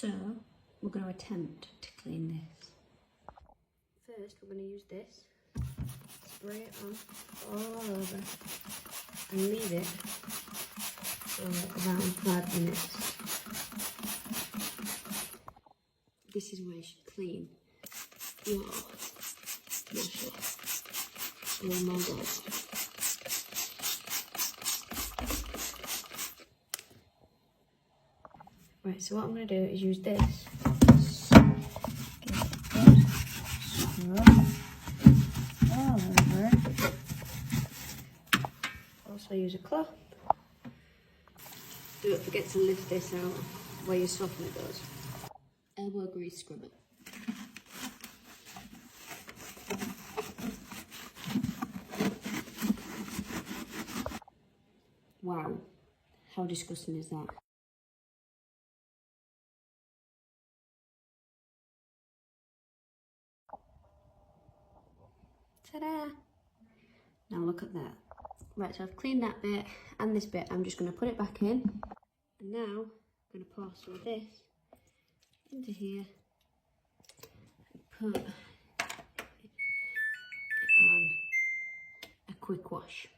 So we're going to attempt to clean this. First we're going to use this, spray it on all over and leave it for around 5 minutes. This is where you should clean your washer. Oh my god. Right, so what I'm going to do is use this. All over. Also use a cloth. Don't forget to lift this out where your softener goes. Elbow grease scrubber. Wow, how disgusting is that? Ta-da! Now look at that. Right, so I've cleaned that bit and this bit. I'm just going to put it back in. And now I'm going to pour some of this into here and put it on a quick wash.